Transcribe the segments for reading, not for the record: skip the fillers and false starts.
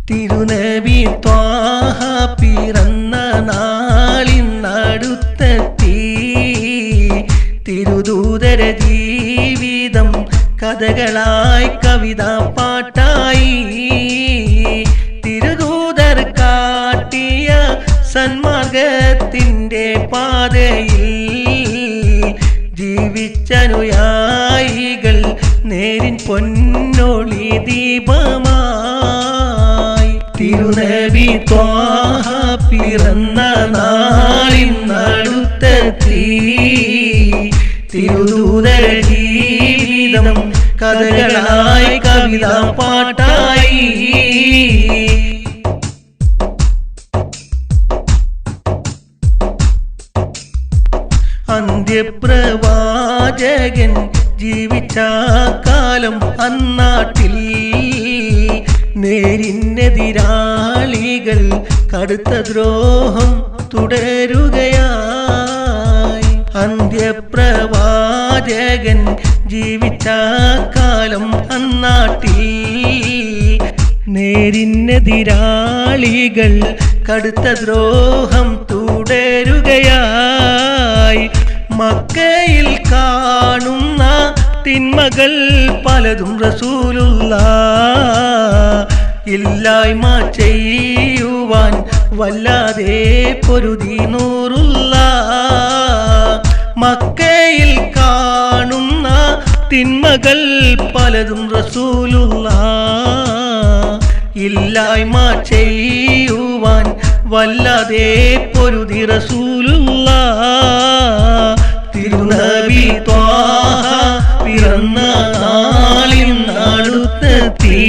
തിരുനബി ത്വാഹ പിറന്ന നാളിന്നടുത്തെത്തി. തിരുദൂതര ജീവിതം കഥകളായി കവിത പാട്ടായി. തിരുദൂതർ കാട്ടിയ സന്മാർഗത്തിൻ്റെ പാതയിൽ ജീവിച്ചനുയായികൾ നേരിൻ പൊന്നൊളി ദീപമായി. തിരുനബി ത്വാഹ പിറന്ന നാളിന്നടുത്തെത്തി. തിരുദൂതര ജീവിതം കഥകളായി കവിത പാട്ടായി. അന്ത്യപ്രവാചകൻ ജീവിച്ച കാലം അന്നാട്ടിൽ നേരിനെതിരാളികൾ കടുത്ത ദ്രോഹം തുടരുകയായി. അന്ത്യപ്രവാചകൻ ജീവിച്ച കാലം അന്നാട്ടിൽ നേരിനെതിരാളികൾ കടുത്ത ദ്രോഹം തുടരുകയായി. മക്കയിൽ കാണുന്ന തിന്മകൾ പലതും റസൂലുള്ളാഹ് ഇല്ലായ്മ ചെയ്യുവാൻ വല്ലാതെ പൊരുതി നൂറുള്ളാഹ്. മക്കയിൽ കാണുന്ന തിന്മകൾ പലതും റസൂലുള്ളാഹ് ഇല്ലായ്മ ചെയ്യുവാൻ വല്ലാതെ പൊരുതി റസൂലുള്ളാഹ്. തിരുനബി ത്വാഹ പിറന്ന നാളിന്നടുത്തെത്തി.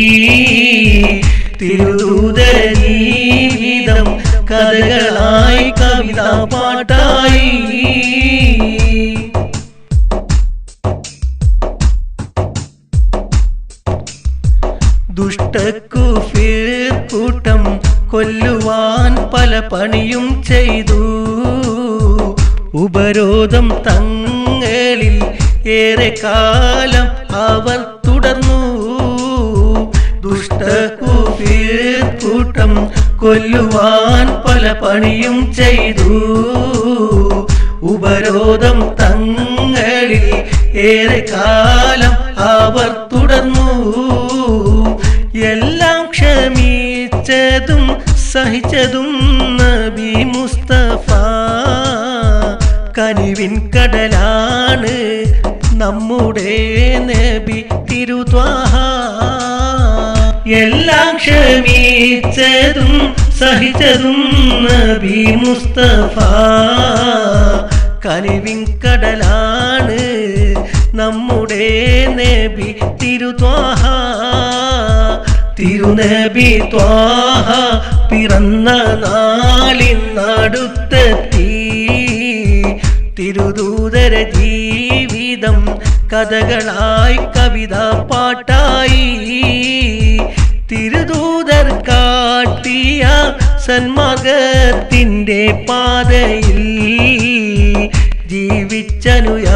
തിരുദൂതര ജീവിതം കഥകളായി കവിത പാട്ടായി. ദുഷ്ടക്കുഫിർ കൂട്ടം കൊല്ലുവാൻ പല പണിയും ചെയ്തു. ഉപരോധം തങ്ങളിൽ ഏറെ കാലം അവർ തുടർന്നു. ദുഷ്ടക്കുഫിർ കൂട്ടം കൊല്ലുവാൻ പല പണിയും ചെയ്തു. ഉപരോധം തങ്ങളിൽ ഏറെ കാലം അവർ തുടർന്നു. എല്ലാം ക്ഷമിച്ചതും സഹിച്ചതും നബി മുസ്തഫ. കനിവിൻ കടലാണ് നമ്മുടെ നബി തിരുത്വാഹ. എല്ലാം ക്ഷമിച്ചതും സഹിച്ചതും നബി മുസ്തഫ. കനിവിൻ കടലാണ് നമ്മുടെ നബി തിരുത്വാഹ. തിരുനബി ത്വാഹ പിറന്ന നാളിന്നടുത്തെത്തി. തിരുദൂതര ജീവിതം കഥകളായി കവിത പാട്ടായി. തിരുദൂതർ കാട്ടിയ സന്മാർഗത്തിൻ്റെ പാതയിൽ ജീവിച്ചനുയായികൾ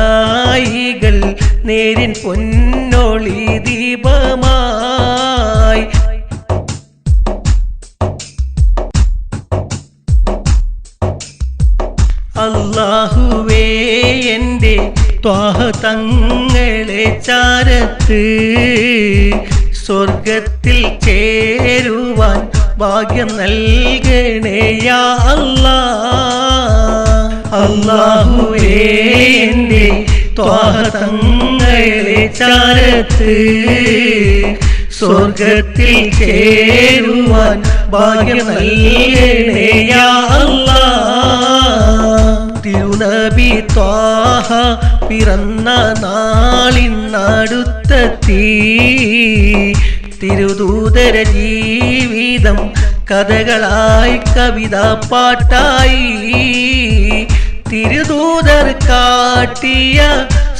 നേരിൻ പൊന്നൊളി ദീപമായി. അല്ലാഹുവേ എൻ്റെ ത്വാഹ തങ്ങളെ ചാരത്ത് സ്വർഗത്തിൽ ചേരുവാൻ ഭാഗ്യം നൽകണേ യാ അല്ലാഹ്. അല്ലാഹുവേ എൻ്റെ ത്വാഹ തങ്ങളെ ചാരത്ത് സ്വർഗത്തിൽ ചേരുവാൻ ഭാഗ്യം നൽകണേ യാ അല്ലാഹ്. തിരുനബി ത്വാഹ പിറന്ന നാളിന്നടുത്തെത്തി. തിരുദൂതര ജീവിതം കഥകളായി കവിത പാട്ടായി. തിരുദൂതർ കാട്ടിയ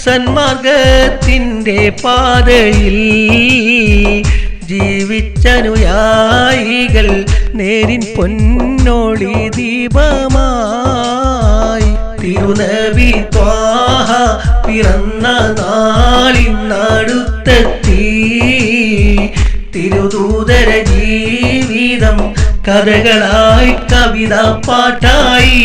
സന്മാർഗത്തിൻ്റെ പാതയിൽ ജീവിച്ചനുയായികൾ നേരിൻ പൊന്നൊളി ദീപമായി. തിരുനബി ത്വാഹ പിറന്ന നാളിന്നടുത്തെത്തി. തിരുദൂതര ജീവിതം കഥകളായി കവിത പാട്ടായി